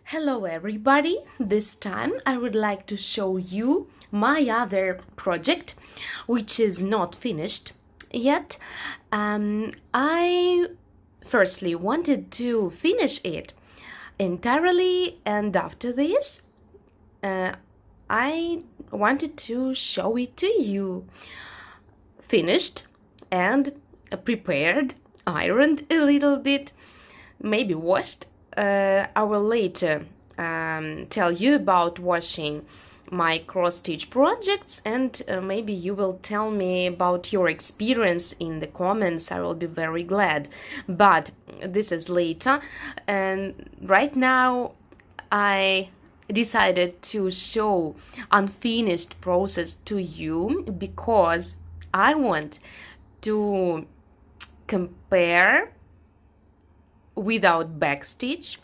Hello everybody, this time I would like to show you my other project which is not finished yet. I firstly wanted to finish it entirely, and after this I wanted to show it to you finished and prepared, ironed a little bit, maybe washed. I will later tell you about washing my cross-stitch projects, and maybe you will tell me about your experience in the comments. I will be very glad, but this is later. And right now I decided to show unfinished process to you because I want to compare without backstitch,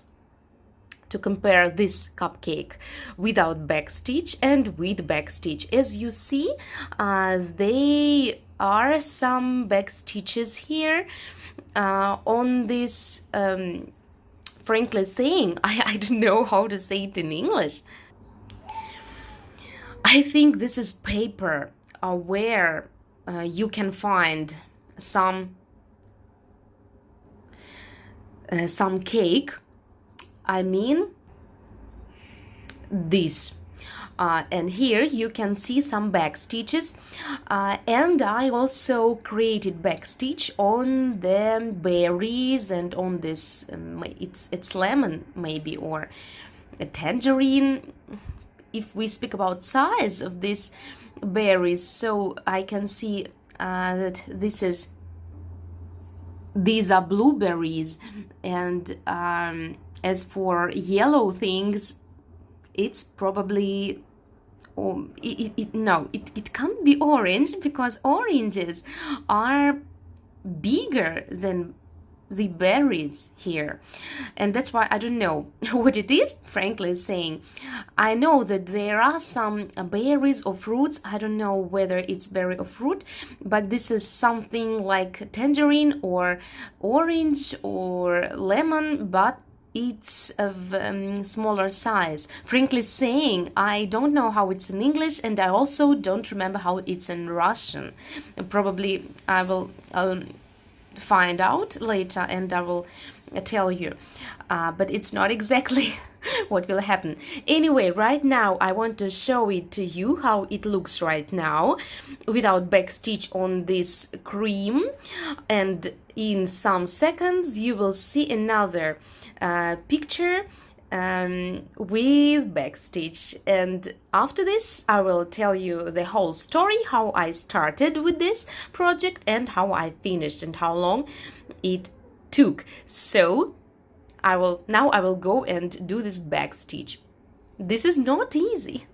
to compare this cupcake without backstitch and with backstitch. As you see, there are some backstitches here on this, frankly saying, I don't know how to say it in English. I think this is paper where you can find some cake. I mean this. And here you can see some back stitches, and I also created backstitch on the berries and on this it's lemon maybe, or a tangerine if we speak about size of these berries. So I can see that these are blueberries, and as for yellow things, it's probably it can't be orange, because oranges are bigger than the berries here, and that's why I don't know what it is, frankly saying. I know that there are some berries or fruits. I don't know whether it's berry or fruit, but this is something like tangerine or orange or lemon, but it's of smaller size. Frankly saying, I don't know how it's in English, and I also don't remember how it's in Russian. Probably I will find out later and I will tell you, but it's not exactly what will happen. Anyway, right now I want to show it to you how it looks right now without backstitch on this cream, and in some seconds you will see another picture with backstitch, and after this I will tell you the whole story, how I started with this project and how I finished and how long it took. So I will go and do this backstitch. This is not easy.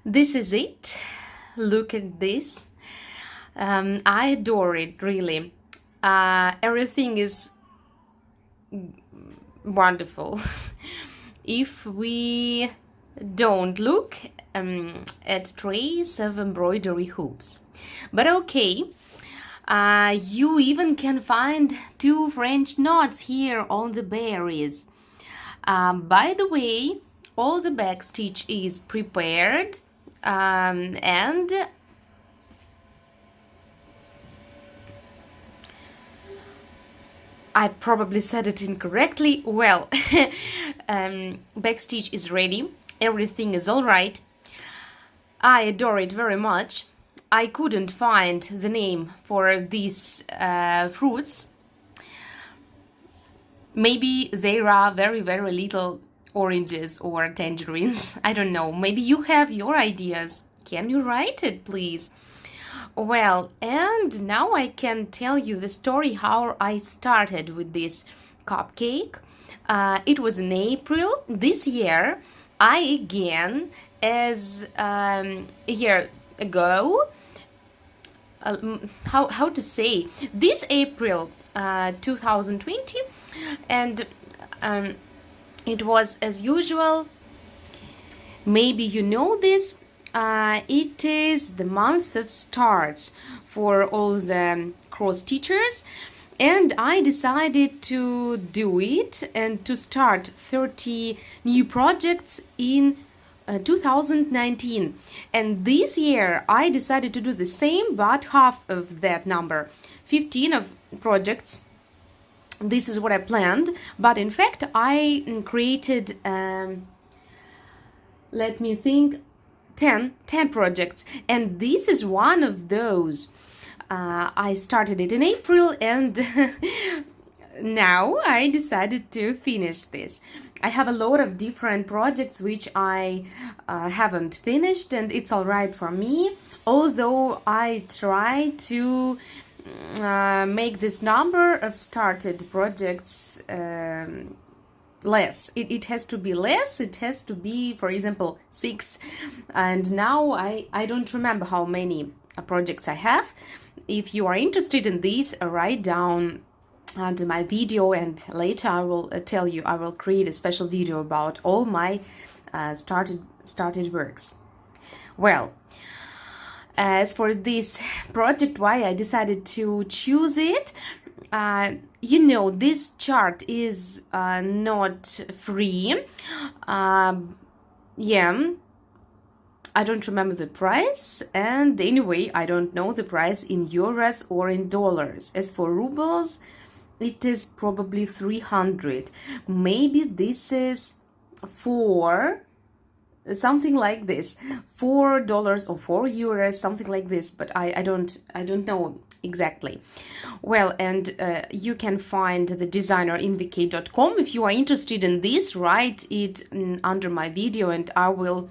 This is it. Look at this. I adore it, really. Everything is wonderful. If we don't look at trays of embroidery hoops, but okay, you even can find 2 French knots here on the berries. By the way, all the backstitch is prepared, and I probably said it incorrectly. Well, backstitch is ready. Everything is all right. I adore it very much. I couldn't find the name for these fruits. Maybe there are very, very little oranges or tangerines. I don't know. Maybe you have your ideas. Can you write it, please? Well, and now I can tell you the story how I started with this cupcake. It was in April this year. I again, as a year ago, how to say, this April 2020, and it was as usual. Maybe you know this. It is the month of starts for all the cross stitchers, And I decided to do it and to start 30 new projects in 2019. And this year I decided to do the same, but half of that number, 15 of projects. This is what I planned, but in fact I created, let me think, 10 projects, and this is one of those. I started it in April, and now I decided to finish this. I have a lot of different projects which I haven't finished, and it's all right for me, although I try to make this number of started projects less. It has to be less. It has to be, for example, 6. And now I don't remember how many projects I have. If you are interested in this, write down under my video, and later I will tell you. I will create a special video about all my started works. Well, as for this project, why I decided to choose it, you know, this chart is not free. Yeah, I don't remember the price, and anyway, I don't know the price in euros or in dollars. As for rubles, it is probably 300. Maybe this is for something like this, $4 or €4, something like this, but I don't know exactly. Well, and you can find the designer in vk.com. If you are interested in this, write it under my video, and I will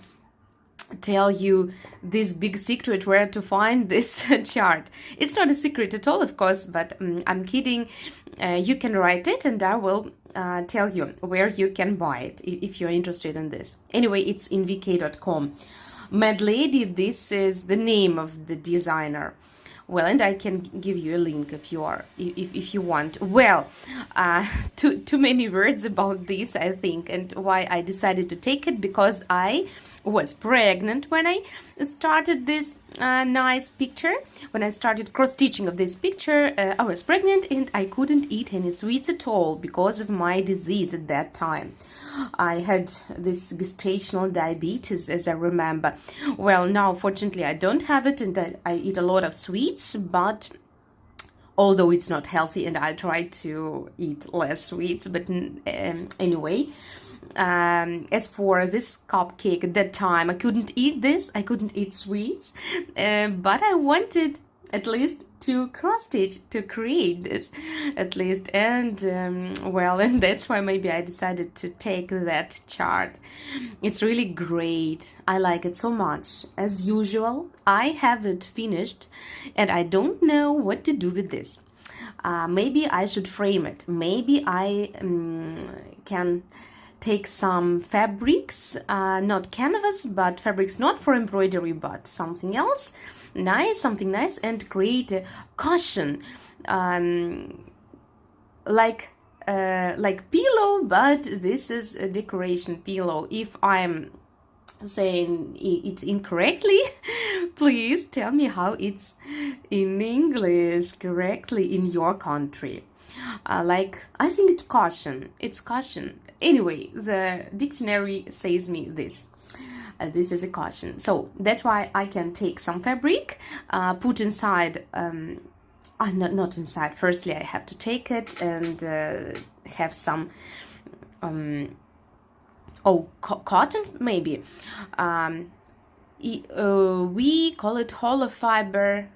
tell you this big secret where to find this chart. It's not a secret at all, of course, but I'm kidding. You can write it, and I will tell you where you can buy it if you're interested in this. Anyway, it's in vk.com. MadLady, this is the name of the designer. Well, and I can give you a link if you are, if you want. Well, too many words about this, I think, and why I decided to take it, because I was pregnant when I started this nice picture. When I started cross-stitching of this picture, I was pregnant and I couldn't eat any sweets at all because of my disease at that time. I had this gestational diabetes, as I remember. Well, now fortunately I don't have it, and I eat a lot of sweets, but although it's not healthy, and I try to eat less sweets, but anyway, as for this cupcake, at that time I couldn't eat this, I couldn't eat sweets, but I wanted at least to cross stitch, to create this at least, and well, and that's why maybe I decided to take that chart. It's really great. I like it so much. As usual, I have it finished and I don't know what to do with this. Maybe I should frame it. Maybe I can take some fabrics, not canvas, but fabrics not for embroidery, but something else nice, something nice, and create a cushion, like pillow, but this is a decoration pillow. If I'm saying it incorrectly, please tell me how it's in English correctly in your country. Like, I think it's cushion. It's cushion. Anyway, the dictionary says me this. This is a cushion. So that's why I can take some fabric, put inside, not inside. Firstly, I have to take it and have some, cotton maybe. We call it hollow fiber.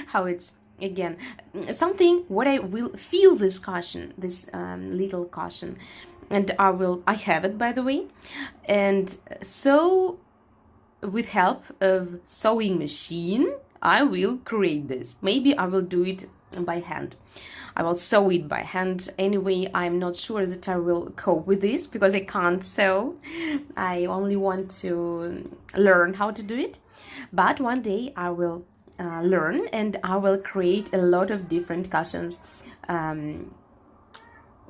How it's, again, something what I will feel this cushion, this little cushion. And I have it, by the way, and so with help of sewing machine, I will create this. Maybe I will do it by hand. I will sew it by hand. Anyway, I'm not sure that I will cope with this because I can't sew. I only want to learn how to do it. But one day I will learn, and I will create a lot of different cushions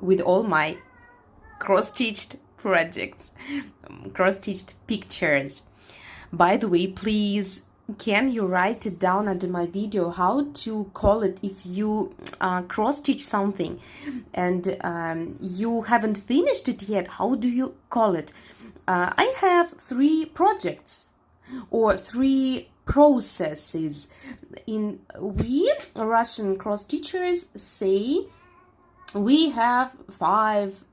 with all my cross-stitched projects, cross-stitched pictures. By the way, please can you write it down under my video how to call it if you cross-stitch something and you haven't finished it yet? How do you call it? I have 3 projects or 3 processes. We Russian cross-stitchers say we have 5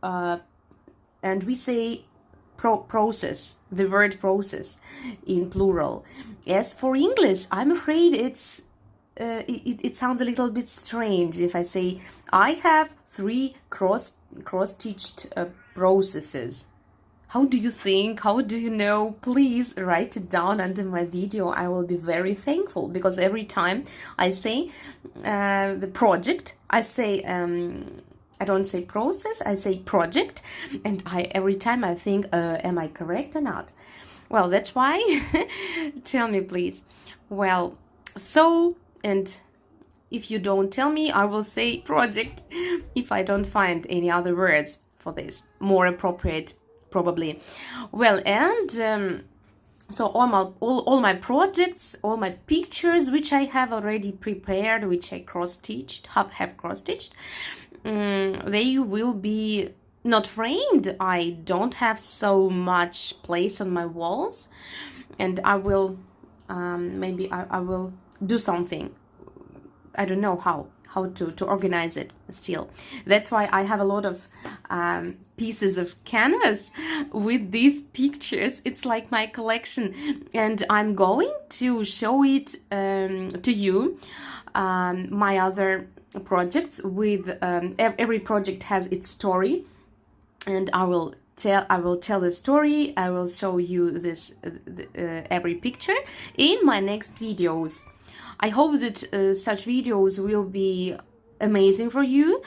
and we say process, the word process in plural. As for English, I'm afraid it sounds a little bit strange if I say I have 3 cross-stitched processes. How do you think? How do you know? Please write it down under my video. I will be very thankful, because every time I say the project, I say I don't say process, I say project, and every time I think, am I correct or not? Well, that's why. Tell me, please. Well, so, and if you don't tell me, I will say project if I don't find any other words for this, more appropriate, probably. Well, and so all my projects, all my pictures, which I have already prepared, which I cross-stitched, have cross-stitched, they will be not framed. I don't have so much place on my walls, and I will maybe I will do something. I don't know how to organize it still. That's why I have a lot of pieces of canvas with these pictures. It's like my collection, and I'm going to show it to you. My other projects with every project has its story, and I will tell the story. I will show you this every picture in my next videos. I hope that such videos will be amazing for you.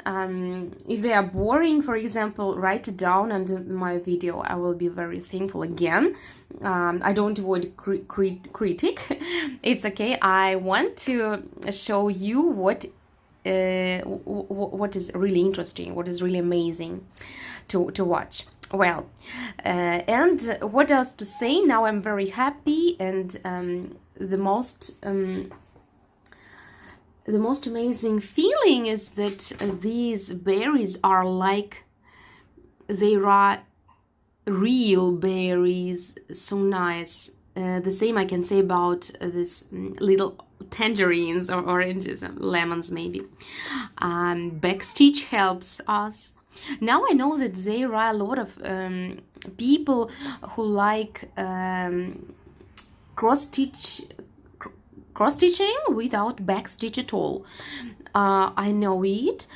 If they are boring, for example, write it down under my video. I will be very thankful. Again, I don't avoid critic. It's okay. I want to show you what is really interesting, what is really amazing to watch. Well, and what else to say? Now I'm very happy, and the most amazing feeling is that these berries are like, they are real berries, so nice. The same I can say about this little tangerines or oranges, lemons maybe. Backstitch helps us. Now I know that there are a lot of people who like cross-stitching without backstitch at all. I know it.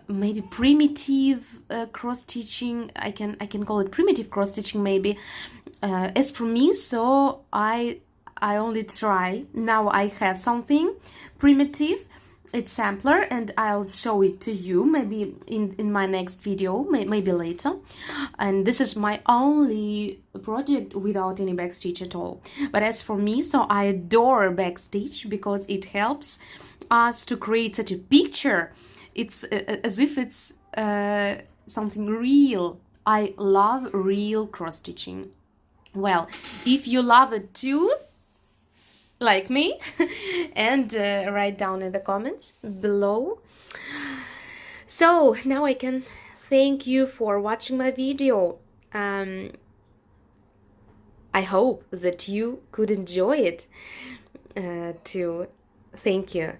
Maybe primitive cross-stitching. I can call it primitive cross-stitching maybe. As for me, so I only try. Now I have something primitive. It's sampler, and I'll show it to you maybe in my next video, maybe later. And this is my only project without any backstitch at all. But as for me, so I adore backstitch because it helps us to create such a picture. It's as if it's something real. I love real cross-stitching. Well, if you love it too, like me, and write down in the comments below. So now I can thank you for watching my video. I hope that you could enjoy it too. Thank you.